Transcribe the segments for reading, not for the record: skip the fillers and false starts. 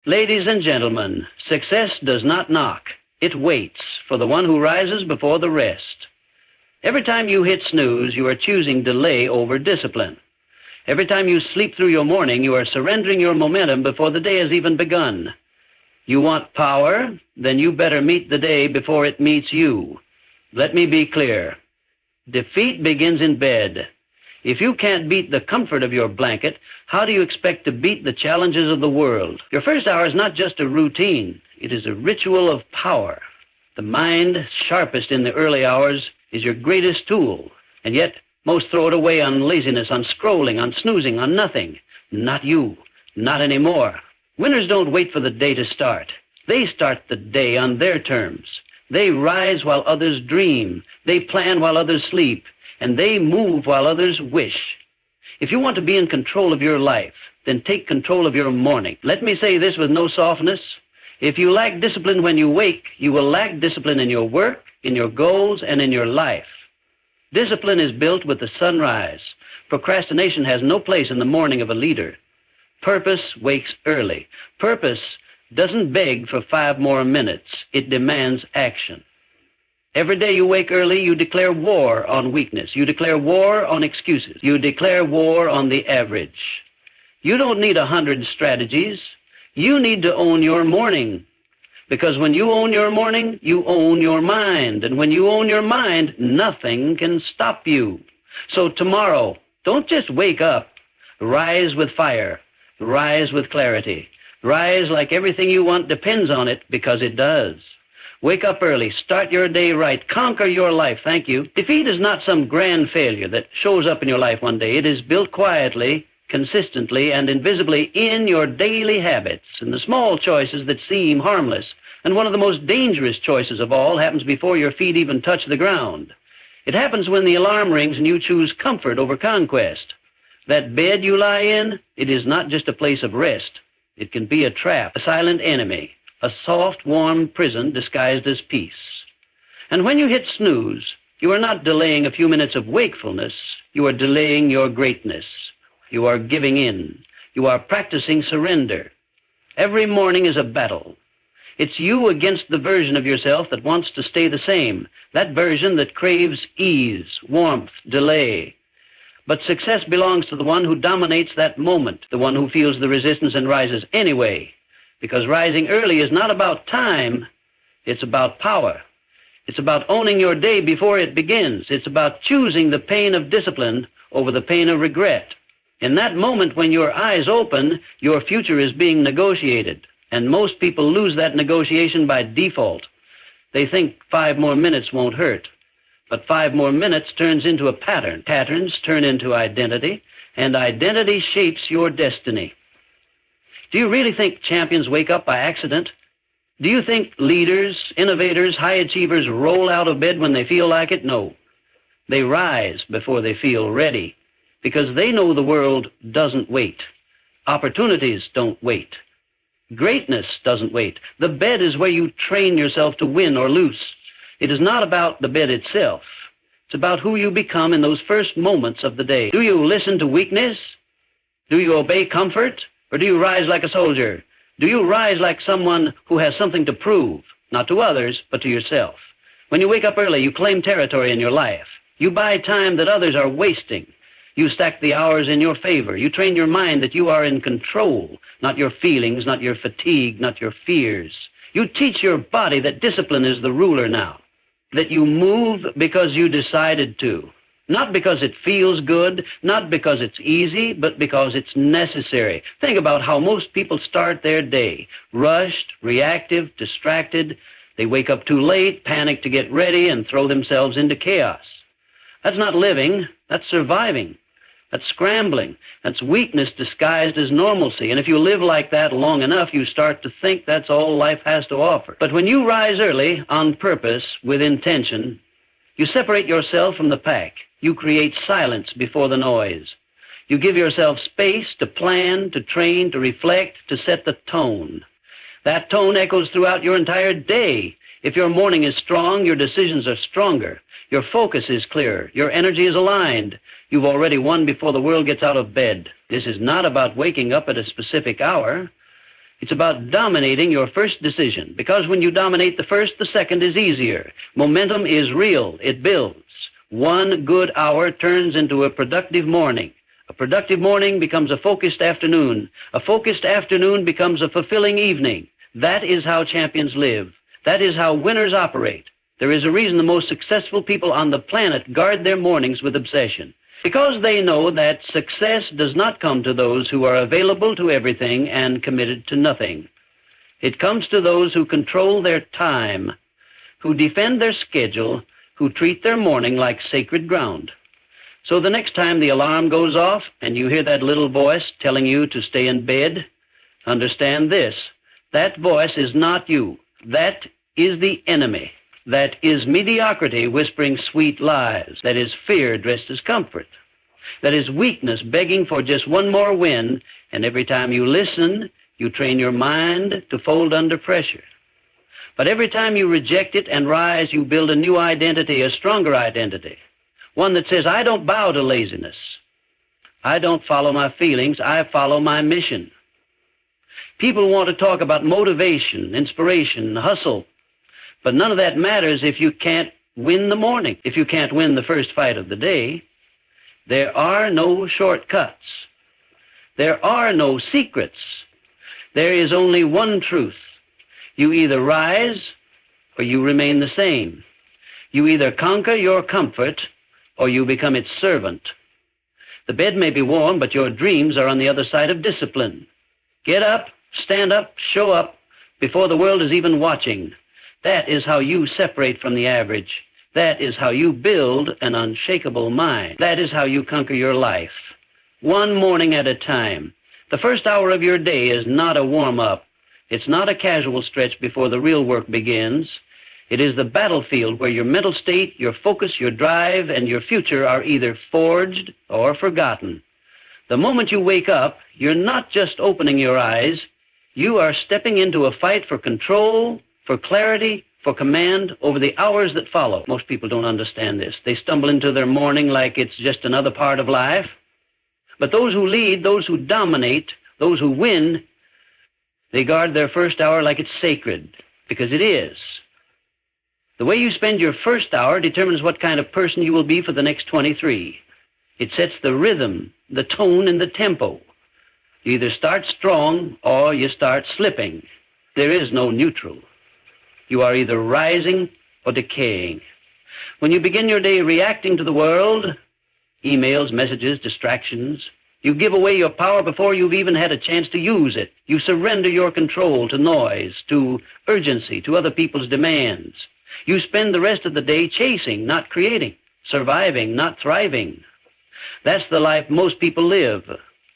Ladies and gentlemen, success does not knock. It waits for the one who rises before the rest. Every time you hit snooze, you are choosing delay over discipline. Every time you sleep through your morning, you are surrendering your momentum before the day has even begun. You want power? Then you better meet the day before it meets you. Let me be clear. Defeat begins in bed. If you can't beat the comfort of your blanket, how do you expect to beat the challenges of the world? Your first hour is not just a routine. It is a ritual of power. The mind, sharpest in the early hours, is your greatest tool. And yet, most throw it away on laziness, on scrolling, on snoozing, on nothing. Not you. Not anymore. Winners don't wait for the day to start. They start the day on their terms. They rise while others dream. They plan while others sleep. And they move while others wish. If you want to be in control of your life, then take control of your morning. Let me say this with no softness. If you lack discipline when you wake, you will lack discipline in your work, in your goals, and in your life. Discipline is built with the sunrise. Procrastination has no place in the morning of a leader. Purpose wakes early. Purpose doesn't beg for 5 more minutes. It demands action. Every day you wake early, you declare war on weakness. You declare war on excuses. You declare war on the average. You don't need 100 strategies. You need to own your morning. Because when you own your morning, you own your mind. And when you own your mind, nothing can stop you. So tomorrow, don't just wake up. Rise with fire. Rise with clarity. Rise like everything you want depends on it, because it does. Wake up early, start your day right, conquer your life, thank you. Defeat is not some grand failure that shows up in your life one day. It is built quietly, consistently, and invisibly in your daily habits, and the small choices that seem harmless. And one of the most dangerous choices of all happens before your feet even touch the ground. It happens when the alarm rings and you choose comfort over conquest. That bed you lie in, it is not just a place of rest. It can be a trap, a silent enemy. A soft, warm prison disguised as peace. And when you hit snooze, you are not delaying a few minutes of wakefulness. You are delaying your greatness. You are giving in. You are practicing surrender. Every morning is a battle. It's you against the version of yourself that wants to stay the same, that version that craves ease, warmth, delay. But success belongs to the one who dominates that moment, the one who feels the resistance and rises anyway. Because rising early is not about time, it's about power. It's about owning your day before it begins. It's about choosing the pain of discipline over the pain of regret. In that moment when your eyes open, your future is being negotiated. And most people lose that negotiation by default. They think 5 more minutes won't hurt. But 5 more minutes turns into a pattern. Patterns turn into identity, and identity shapes your destiny. Do you really think champions wake up by accident? Do you think leaders, innovators, high achievers roll out of bed when they feel like it? No. They rise before they feel ready, because they know the world doesn't wait. Opportunities don't wait. Greatness doesn't wait. The bed is where you train yourself to win or lose. It is not about the bed itself. It's about who you become in those first moments of the day. Do you listen to weakness? Do you obey comfort? Or do you rise like a soldier? Do you rise like someone who has something to prove, not to others, but to yourself? When you wake up early, you claim territory in your life. You buy time that others are wasting. You stack the hours in your favor. You train your mind that you are in control, not your feelings, not your fatigue, not your fears. You teach your body that discipline is the ruler now, that you move because you decided to. Not because it feels good, not because it's easy, but because it's necessary. Think about how most people start their day. Rushed, reactive, distracted. They wake up too late, panic to get ready, and throw themselves into chaos. That's not living, that's surviving. That's scrambling. That's weakness disguised as normalcy. And if you live like that long enough, you start to think that's all life has to offer. But when you rise early, on purpose, with intention, you separate yourself from the pack. You create silence before the noise. You give yourself space to plan, to train, to reflect, to set the tone. That tone echoes throughout your entire day. If your morning is strong, your decisions are stronger. Your focus is clearer. Your energy is aligned. You've already won before the world gets out of bed. This is not about waking up at a specific hour. It's about dominating your first decision, because when you dominate the first, the second is easier. Momentum is real. It builds. One good hour turns into a productive morning. A productive morning becomes a focused afternoon. A focused afternoon becomes a fulfilling evening. That is how champions live. That is how winners operate. There is a reason the most successful people on the planet guard their mornings with obsession. Because they know that success does not come to those who are available to everything and committed to nothing. It comes to those who control their time, who defend their schedule, who treat their morning like sacred ground. So the next time the alarm goes off and you hear that little voice telling you to stay in bed, understand this: that voice is not you. That is the enemy. That is mediocrity whispering sweet lies. That is fear dressed as comfort. That is weakness begging for just one more win, and every time you listen, you train your mind to fold under pressure. But every time you reject it and rise, you build a new identity, a stronger identity. One that says, I don't bow to laziness. I don't follow my feelings. I follow my mission. People want to talk about motivation, inspiration, hustle. But none of that matters if you can't win the morning, if you can't win the first fight of the day. There are no shortcuts. There are no secrets. There is only one truth. You either rise or you remain the same. You either conquer your comfort or you become its servant. The bed may be warm, but your dreams are on the other side of discipline. Get up, stand up, show up before the world is even watching. That is how you separate from the average. That is how you build an unshakable mind. That is how you conquer your life. One morning at a time. The first hour of your day is not a warm-up. It's not a casual stretch before the real work begins. It is the battlefield where your mental state, your focus, your drive, and your future are either forged or forgotten. The moment you wake up, you're not just opening your eyes. You are stepping into a fight for control, for clarity, for command over the hours that follow. Most people don't understand this. They stumble into their morning like it's just another part of life. But those who lead, those who dominate, those who win, they guard their first hour like it's sacred, because it is. The way you spend your first hour determines what kind of person you will be for the next 23. It sets the rhythm, the tone, and the tempo. You either start strong or you start slipping. There is no neutral. You are either rising or decaying. When you begin your day reacting to the world, emails, messages, distractions, you give away your power before you've even had a chance to use it. You surrender your control to noise, to urgency, to other people's demands. You spend the rest of the day chasing, not creating, surviving, not thriving. That's the life most people live,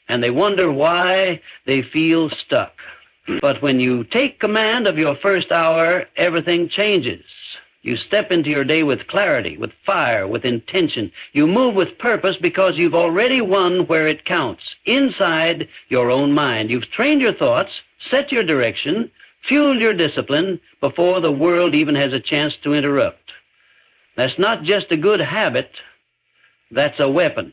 and they wonder why they feel stuck. But when you take command of your first hour, everything changes. You step into your day with clarity, with fire, with intention. You move with purpose because you've already won where it counts, inside your own mind. You've trained your thoughts, set your direction, fueled your discipline before the world even has a chance to interrupt. That's not just a good habit, that's a weapon.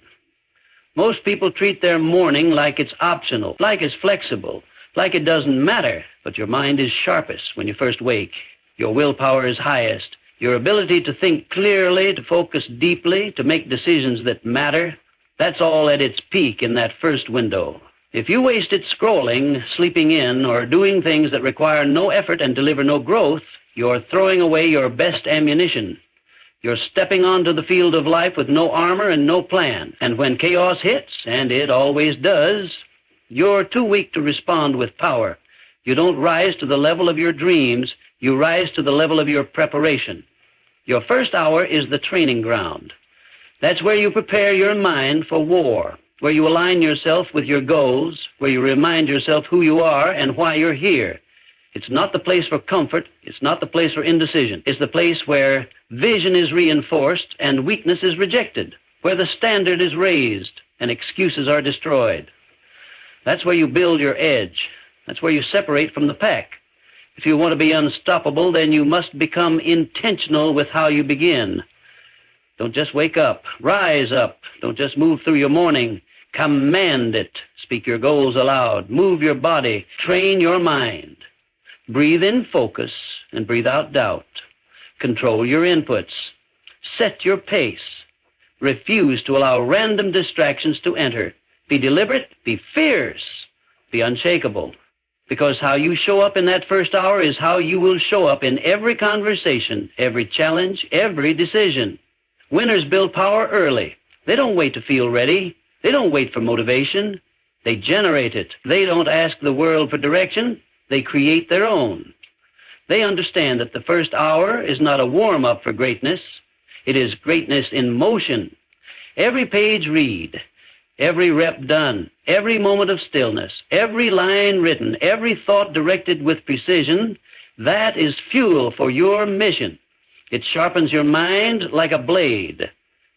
Most people treat their morning like it's optional, like it's flexible, like it doesn't matter, but your mind is sharpest when you first wake. Your willpower is highest. Your ability to think clearly, to focus deeply, to make decisions that matter, that's all at its peak in that first window. If you waste it scrolling, sleeping in, or doing things that require no effort and deliver no growth, you're throwing away your best ammunition. You're stepping onto the field of life with no armor and no plan. And when chaos hits, and it always does, you're too weak to respond with power. You don't rise to the level of your dreams. You rise to the level of your preparation. Your first hour is the training ground. That's where you prepare your mind for war, where you align yourself with your goals, where you remind yourself who you are and why you're here. It's not the place for comfort. It's not the place for indecision. It's the place where vision is reinforced and weakness is rejected, where the standard is raised and excuses are destroyed. That's where you build your edge. That's where you separate from the pack. If you want to be unstoppable, then you must become intentional with how you begin. Don't just wake up. Rise up. Don't just move through your morning. Command it. Speak your goals aloud. Move your body. Train your mind. Breathe in focus and breathe out doubt. Control your inputs. Set your pace. Refuse to allow random distractions to enter. Be deliberate. Be fierce. Be unshakable. Because how you show up in that first hour is how you will show up in every conversation, every challenge, every decision. Winners build power early. They don't wait to feel ready. They don't wait for motivation. They generate it. They don't ask the world for direction. They create their own. They understand that the first hour is not a warm-up for greatness. It is greatness in motion. Every page read, every rep done, every moment of stillness, every line written, every thought directed with precision, that is fuel for your mission. It sharpens your mind like a blade,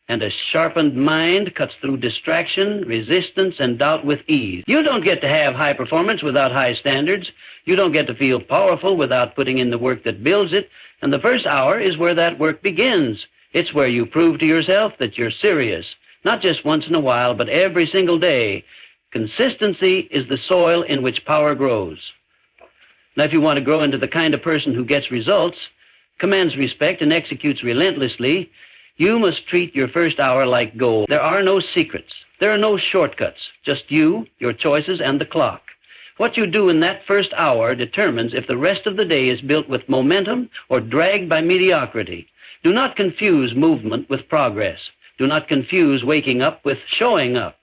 and a sharpened mind cuts through distraction, resistance, and doubt with ease. You don't get to have high performance without high standards. You don't get to feel powerful without putting in the work that builds it, and the first hour is where that work begins. It's where you prove to yourself that you're serious, not just once in a while, but every single day. Consistency is the soil in which power grows. Now, if you want to grow into the kind of person who gets results, commands respect, and executes relentlessly, you must treat your first hour like gold. There are no secrets. There are no shortcuts. Just you, your choices, and the clock. What you do in that first hour determines if the rest of the day is built with momentum or dragged by mediocrity. Do not confuse movement with progress. Do not confuse waking up with showing up.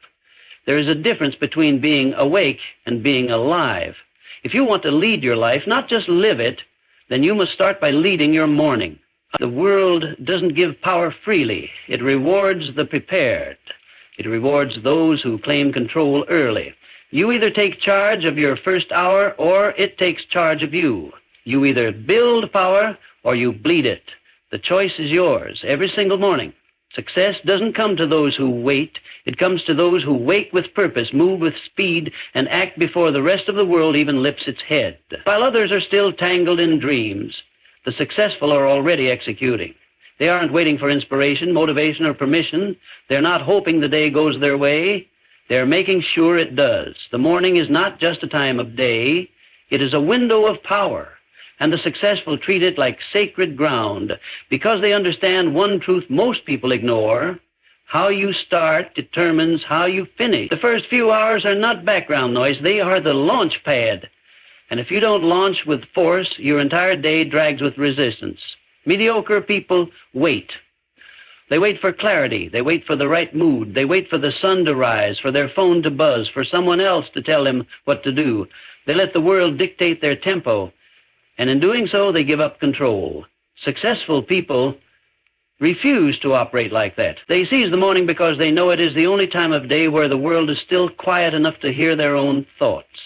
There is a difference between being awake and being alive. If you want to lead your life, not just live it, then you must start by leading your morning. The world doesn't give power freely. It rewards the prepared. It rewards those who claim control early. You either take charge of your first hour or it takes charge of you. You either build power or you bleed it. The choice is yours every single morning. Success doesn't come to those who wait. It comes to those who wake with purpose, move with speed, and act before the rest of the world even lifts its head. While others are still tangled in dreams, the successful are already executing. They aren't waiting for inspiration, motivation, or permission. They're not hoping the day goes their way. They're making sure it does. The morning is not just a time of day. It is a window of power. And the successful treat it like sacred ground because they understand one truth most people ignore. How you start determines how you finish. The first few hours are not background noise. They are the launch pad. And if you don't launch with force, your entire day drags with resistance. Mediocre people wait. They wait for clarity. They wait for the right mood. They wait for the sun to rise, for their phone to buzz, for someone else to tell them what to do. They let the world dictate their tempo. And in doing so, they give up control. Successful people refuse to operate like that. They seize the morning because they know it is the only time of day where the world is still quiet enough to hear their own thoughts,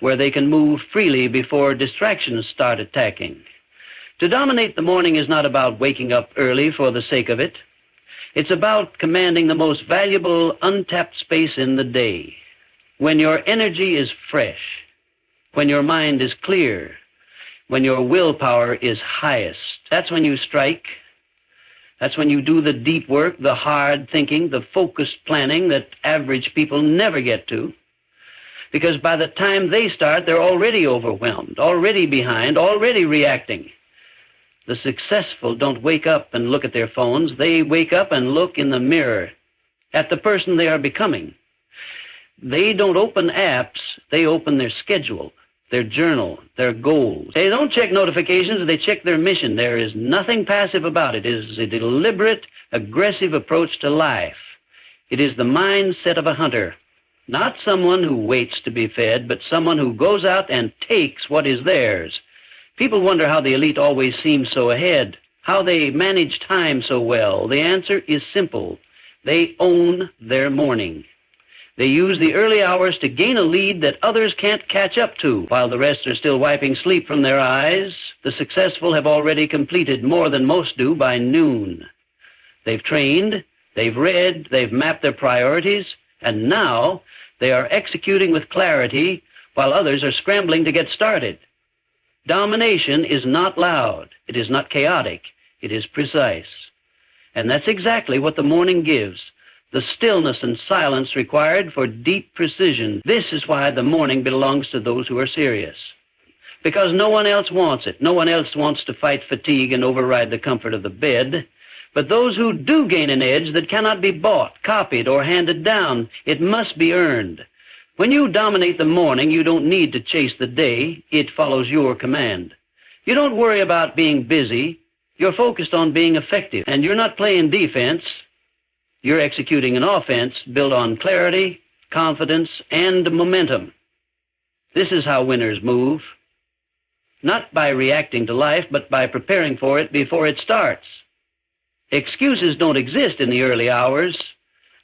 where they can move freely before distractions start attacking. To dominate the morning is not about waking up early for the sake of it. It's about commanding the most valuable untapped space in the day. When your energy is fresh, when your mind is clear, when your willpower is highest, that's when you strike. That's when you do the deep work, the hard thinking, the focused planning that average people never get to. Because by the time they start, they're already overwhelmed, already behind, already reacting. The successful don't wake up and look at their phones. They wake up and look in the mirror at the person they are becoming. They don't open apps. They open their schedule, their journal, their goals. They don't check notifications. They check their mission. There is nothing passive about it. It is a deliberate, aggressive approach to life. It is the mindset of a hunter, not someone who waits to be fed, but someone who goes out and takes what is theirs. People wonder how the elite always seem so ahead, how they manage time so well. The answer is simple. They own their morning. They use the early hours to gain a lead that others can't catch up to. While the rest are still wiping sleep from their eyes, the successful have already completed more than most do by noon. They've trained, they've read, they've mapped their priorities, and now they are executing with clarity while others are scrambling to get started. Domination is not loud. It is not chaotic. It is precise. And that's exactly what the morning gives. the stillness and silence required for deep precision. This is why the morning belongs to those who are serious. Because no one else wants it. No one else wants to fight fatigue and override the comfort of the bed. But those who do gain an edge that cannot be bought, copied, or handed down, it must be earned. When you dominate the morning, you don't need to chase the day. It follows your command. You don't worry about being busy. You're focused on being effective. And you're not playing defense. You're executing an offense built on clarity, confidence, and momentum. This is how winners move. Not by reacting to life, but by preparing for it before it starts. Excuses don't exist in the early hours.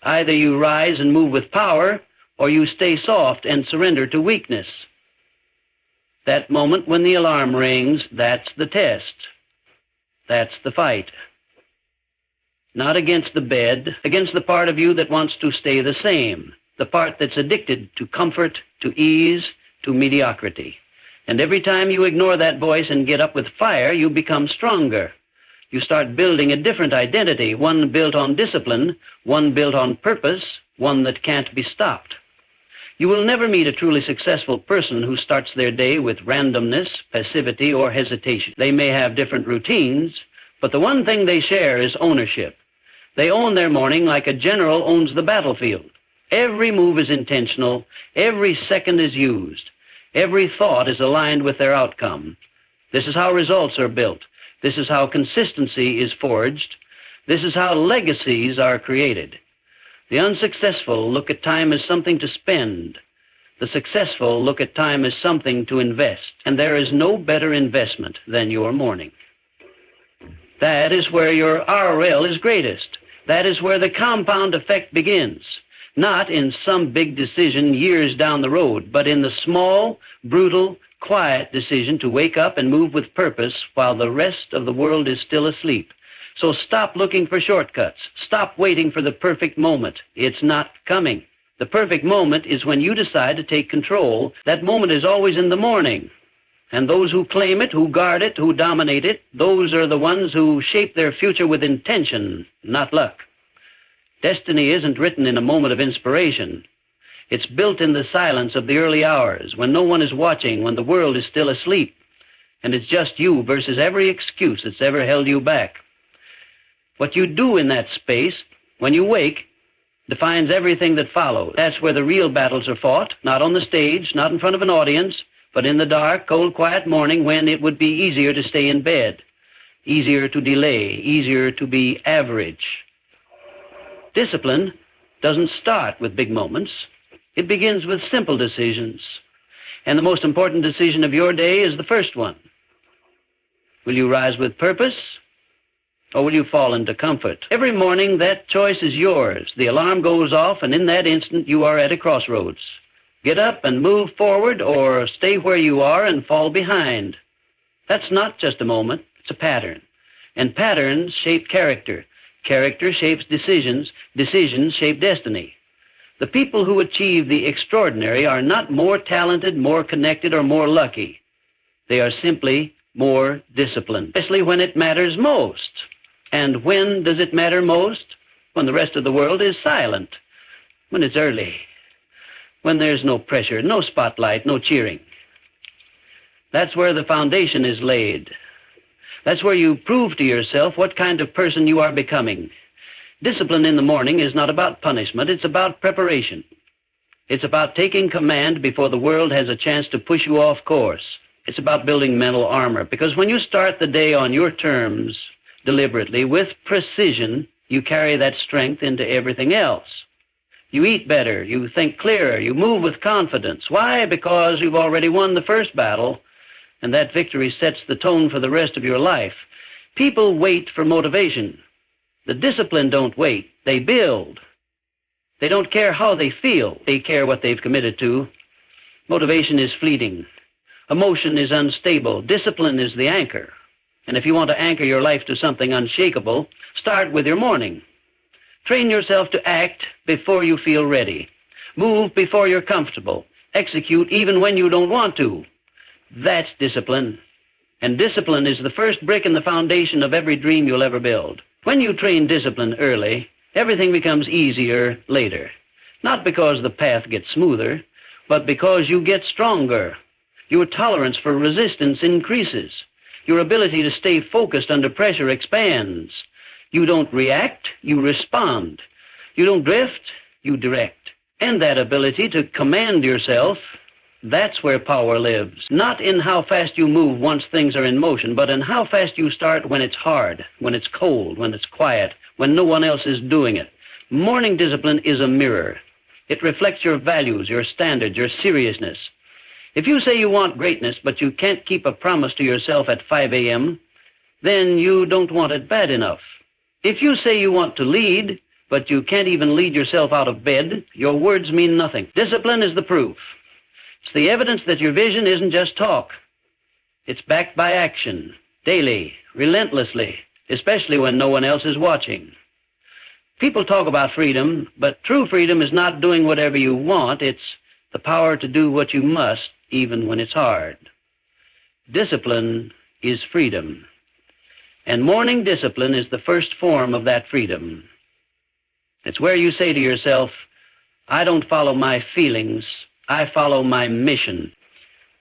Either you rise and move with power, or you stay soft and surrender to weakness. That moment when the alarm rings, that's the test. That's the fight. Not against the bed, against the part of you that wants to stay the same, the part that's addicted to comfort, to ease, to mediocrity. And every time you ignore that voice and get up with fire, you become stronger. You start building a different identity, one built on discipline, one built on purpose, one that can't be stopped. You will never meet a truly successful person who starts their day with randomness, passivity, or hesitation. They may have different routines, but the one thing they share is ownership. They own their morning like a general owns the battlefield. Every move is intentional. Every second is used. Every thought is aligned with their outcome. This is how results are built. This is how consistency is forged. This is how legacies are created. The unsuccessful look at time as something to spend. The successful look at time as something to invest. And there is no better investment than your morning. That is where your RL is greatest. That is where the compound effect begins. Not in some big decision years down the road, but in the small, brutal, quiet decision to wake up and move with purpose while the rest of the world is still asleep. So stop looking for shortcuts. Stop waiting for the perfect moment. It's not coming. The perfect moment is when you decide to take control. That moment is always in the morning. And those who claim it, who guard it, who dominate it, those are the ones who shape their future with intention, not luck. Destiny isn't written in a moment of inspiration. It's built in the silence of the early hours, when no one is watching, when the world is still asleep, and it's just you versus every excuse that's ever held you back. What you do in that space, when you wake, defines everything that follows. That's where the real battles are fought, not on the stage, not in front of an audience, but in the dark, cold, quiet morning when it would be easier to stay in bed, easier to delay, easier to be average. Discipline doesn't start with big moments. It begins with simple decisions. And the most important decision of your day is the first one. Will you rise with purpose, or will you fall into comfort? Every morning, that choice is yours. The alarm goes off, and in that instant, you are at a crossroads. Get up and move forward, or stay where you are and fall behind. That's not just a moment. It's a pattern. And patterns shape character. Character shapes decisions. Decisions shape destiny. The people who achieve the extraordinary are not more talented, more connected, or more lucky. They are simply more disciplined, especially when it matters most. And when does it matter most? When the rest of the world is silent, when it's early, when there's no pressure, no spotlight, no cheering. That's where the foundation is laid. That's where you prove to yourself what kind of person you are becoming. Discipline in the morning is not about punishment, it's about preparation. It's about taking command before the world has a chance to push you off course. It's about building mental armor, because when you start the day on your terms, deliberately, with precision, you carry that strength into everything else. You eat better, you think clearer, you move with confidence. Why? Because you've already won the first battle, and that victory sets the tone for the rest of your life. People wait for motivation. The disciplined don't wait, they build. They don't care how they feel, they care what they've committed to. Motivation is fleeting. Emotion is unstable. Discipline is the anchor. And if you want to anchor your life to something unshakable, start with your morning. Train yourself to act before you feel ready. Move before you're comfortable. Execute even when you don't want to. That's discipline. And discipline is the first brick in the foundation of every dream you'll ever build. When you train discipline early, Everything becomes easier later. Not because the path gets smoother, but because you get stronger. Your tolerance for resistance increases. Your ability to stay focused under pressure expands. You don't react, you respond. You don't drift, you direct. And that ability to command yourself, that's where power lives. Not in how fast you move once things are in motion, but in how fast you start when it's hard, when it's cold, when it's quiet, when no one else is doing it. Morning discipline is a mirror. It reflects your values, your standards, your seriousness. If you say you want greatness, but you can't keep a promise to yourself at 5 a.m., then you don't want it bad enough. If you say you want to lead, but you can't even lead yourself out of bed, your words mean nothing. Discipline is the proof. It's the evidence that your vision isn't just talk. It's backed by action, daily, relentlessly, especially when no one else is watching. People talk about freedom, but true freedom is not doing whatever you want. It's the power to do what you must, even when it's hard. Discipline is freedom. And morning discipline is the first form of that freedom. It's where you say to yourself, I don't follow my feelings, I follow my mission.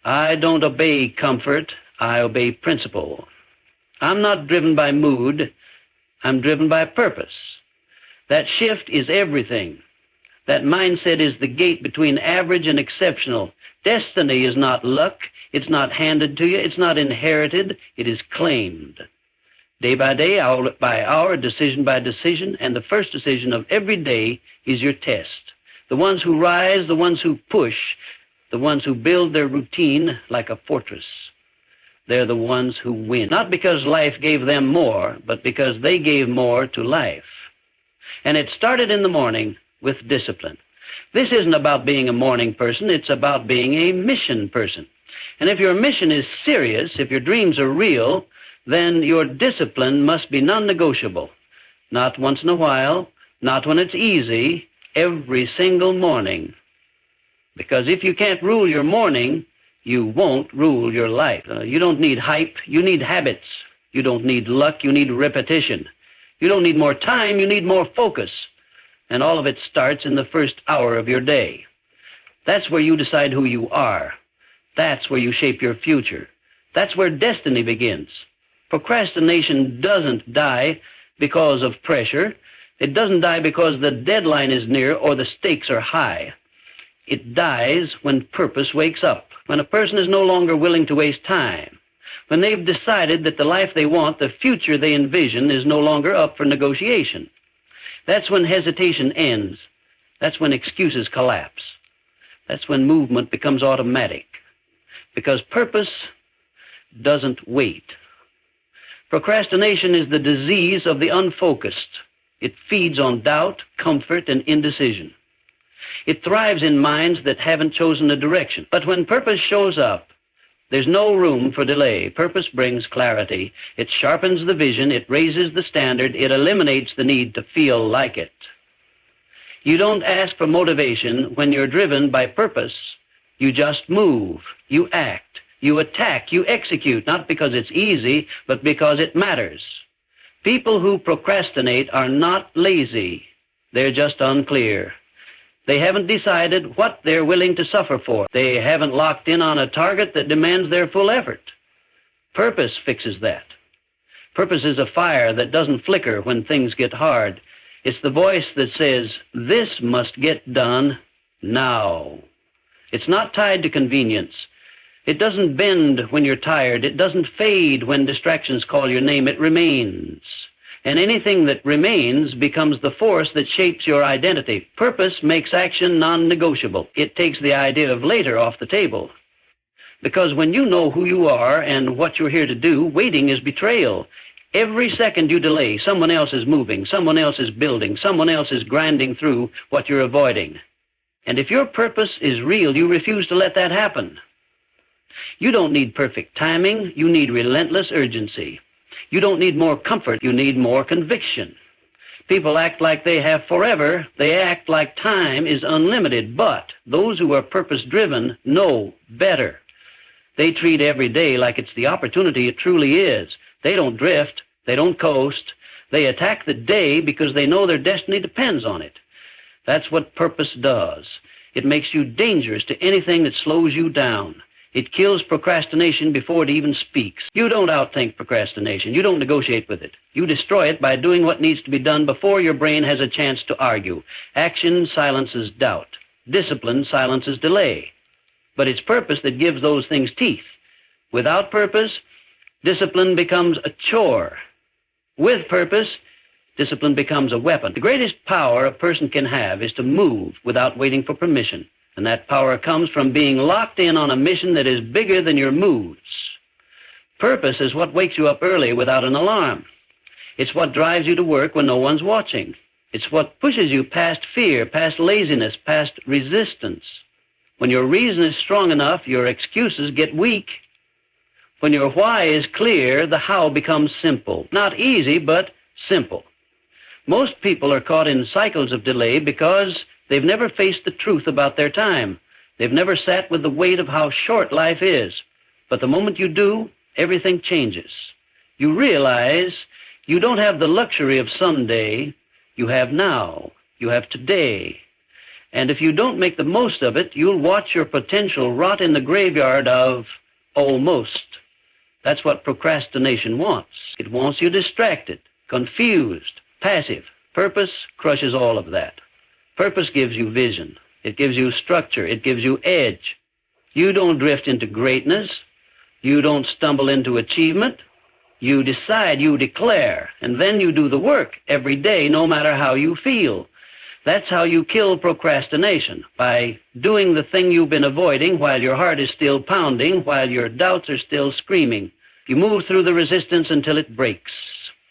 I don't obey comfort, I obey principle. I'm not driven by mood, I'm driven by purpose. That shift is everything. That mindset is the gate between average and exceptional. Destiny is not luck, it's not handed to you, it's not inherited, it is claimed. Day by day, hour by hour, decision by decision, and the first decision of every day is your test. The ones who rise, the ones who push, the ones who build their routine like a fortress. They're the ones who win. Not because life gave them more, but because they gave more to life. And it started in the morning with discipline. This isn't about being a morning person, it's about being a mission person. And if your mission is serious, if your dreams are real, then your discipline must be non-negotiable. Not once in a while, not when it's easy, every single morning. Because if you can't rule your morning, you won't rule your life. You don't need hype, you need habits. You don't need luck, you need repetition. You don't need more time, you need more focus. And all of it starts in the first hour of your day. That's where you decide who you are. That's where you shape your future. That's where destiny begins. Procrastination doesn't die because of pressure. It doesn't die because the deadline is near or the stakes are high. It dies when purpose wakes up, when a person is no longer willing to waste time, when they've decided that the life they want, the future they envision, is no longer up for negotiation. That's when hesitation ends. That's when excuses collapse. That's when movement becomes automatic. Because purpose doesn't wait. Procrastination is the disease of the unfocused. It feeds on doubt, comfort, and indecision. It thrives in minds that haven't chosen a direction. But when purpose shows up, there's no room for delay. Purpose brings clarity. It sharpens the vision. It raises the standard. It eliminates the need to feel like it. You don't ask for motivation when you're driven by purpose. You just move. You act. You attack. You execute, not because it's easy, but because it matters. People who procrastinate are not lazy. They're just unclear. They haven't decided what they're willing to suffer for. They haven't locked in on a target that demands their full effort. Purpose fixes that. Purpose is a fire that doesn't flicker when things get hard. It's the voice that says, this must get done now. It's not tied to convenience. It doesn't bend when you're tired. It doesn't fade when distractions call your name. It remains. And anything that remains becomes the force that shapes your identity. Purpose makes action non-negotiable. It takes the idea of later off the table. Because when you know who you are and what you're here to do, waiting is betrayal. Every second you delay, someone else is moving, someone else is building, someone else is grinding through what you're avoiding. And if your purpose is real, you refuse to let that happen. You don't need perfect timing, you need relentless urgency. You don't need more comfort, you need more conviction. People act like they have forever, they act like time is unlimited, but those who are purpose-driven know better. They treat every day like it's the opportunity it truly is. They don't drift, they don't coast, They attack the day because they know their destiny depends on it. That's what purpose does. It makes you dangerous to anything that slows you down. It kills procrastination before it even speaks. You don't outthink procrastination. You don't negotiate with it. You destroy it by doing what needs to be done before your brain has a chance to argue. Action silences doubt. Discipline silences delay. But it's purpose that gives those things teeth. Without purpose, discipline becomes a chore. With purpose, discipline becomes a weapon. The greatest power a person can have is to move without waiting for permission. And that power comes from being locked in on a mission that is bigger than your moods. Purpose is what wakes you up early without an alarm. It's what drives you to work when no one's watching. It's what pushes you past fear, past laziness, past resistance. When your reason is strong enough, your excuses get weak. When your why is clear, the how becomes simple. Not easy, but simple. Most people are caught in cycles of delay because they've never faced the truth about their time. They've never sat with the weight of how short life is. But the moment you do, everything changes. You realize you don't have the luxury of someday. You have now. You have today. And if you don't make the most of it, you'll watch your potential rot in the graveyard of almost. That's what procrastination wants. It wants you distracted, confused, passive. Purpose crushes all of that. Purpose gives you vision. It gives you structure. It gives you edge. You don't drift into greatness. You don't stumble into achievement. You decide, you declare, and then you do the work every day, no matter how you feel. That's how you kill procrastination, by doing the thing you've been avoiding while your heart is still pounding, while your doubts are still screaming. You move through the resistance until it breaks,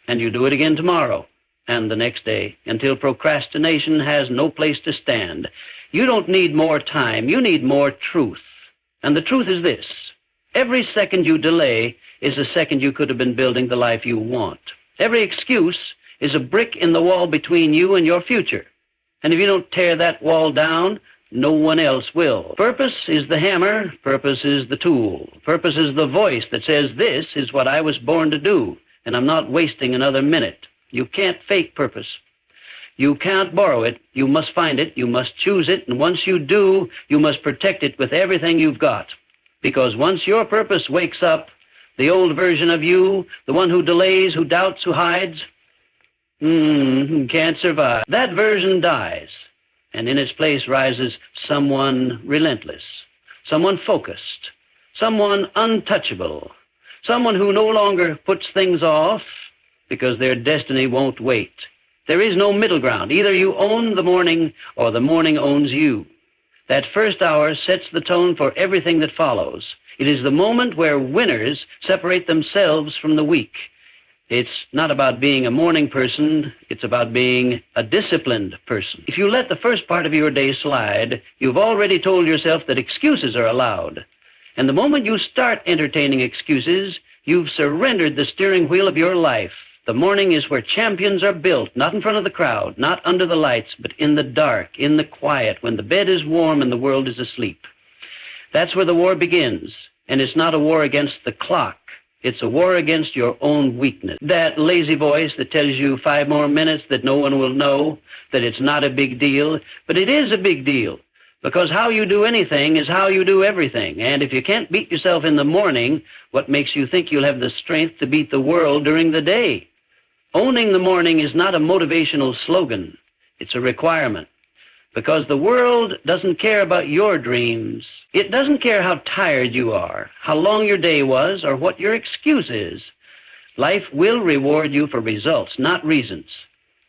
and you do it again tomorrow and the next day until procrastination has no place to stand. You don't need more time. You need more truth. And the truth is this: every second you delay is a second you could have been building the life you want. Every excuse is a brick in the wall between you and your future. And if you don't tear that wall down, no one else will. Purpose is the hammer. Purpose is the tool. Purpose is the voice that says, this is what I was born to do, and I'm not wasting another minute. You can't fake purpose. You can't borrow it. You must find it. You must choose it. And once you do, you must protect it with everything you've got. Because once your purpose wakes up, the old version of you, the one who delays, who doubts, who hides, can't survive. That version dies, and in its place rises someone relentless, someone focused, someone untouchable, someone who no longer puts things off because their destiny won't wait. There is no middle ground. Either you own the morning or the morning owns you. That first hour sets the tone for everything that follows. It is the moment where winners separate themselves from the weak. It's not about being a morning person. It's about being a disciplined person. If you let the first part of your day slide, you've already told yourself that excuses are allowed. And the moment you start entertaining excuses, you've surrendered the steering wheel of your life. The morning is where champions are built, not in front of the crowd, not under the lights, but in the dark, in the quiet, when the bed is warm and the world is asleep. That's where the war begins. And it's not a war against the clock. It's a war against your own weakness. That lazy voice that tells you 5 more minutes that no one will know, that it's not a big deal. But it is a big deal, because how you do anything is how you do everything. And if you can't beat yourself in the morning, what makes you think you'll have the strength to beat the world during the day? Owning the morning is not a motivational slogan. It's a requirement. Because the world doesn't care about your dreams. It doesn't care how tired you are, how long your day was, or what your excuse is. Life will reward you for results, not reasons.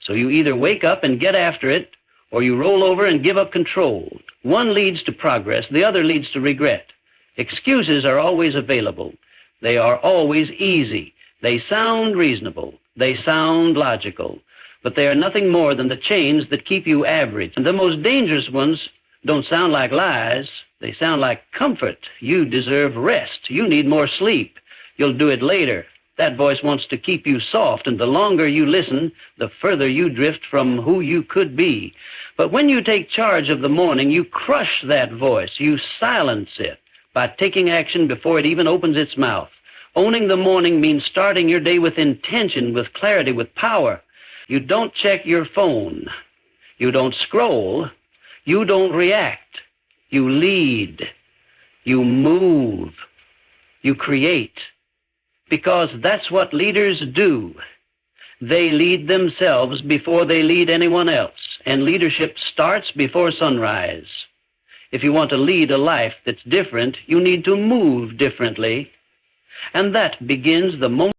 So you either wake up and get after it, or you roll over and give up control. One leads to progress, the other leads to regret. Excuses are always available. They are always easy. They sound reasonable. They sound logical. But they are nothing more than the chains that keep you average. And the most dangerous ones don't sound like lies. They sound like comfort. You deserve rest. You need more sleep. You'll do it later. That voice wants to keep you soft, and the longer you listen, the further you drift from who you could be. But when you take charge of the morning, you crush that voice. You silence it by taking action before it even opens its mouth. Owning the morning means starting your day with intention, with clarity, with power. You don't check your phone. You don't scroll. You don't react. You lead. You move. You create. Because that's what leaders do. They lead themselves before they lead anyone else, and leadership starts before sunrise. If you want to lead a life that's different, you need to move differently, and that begins the moment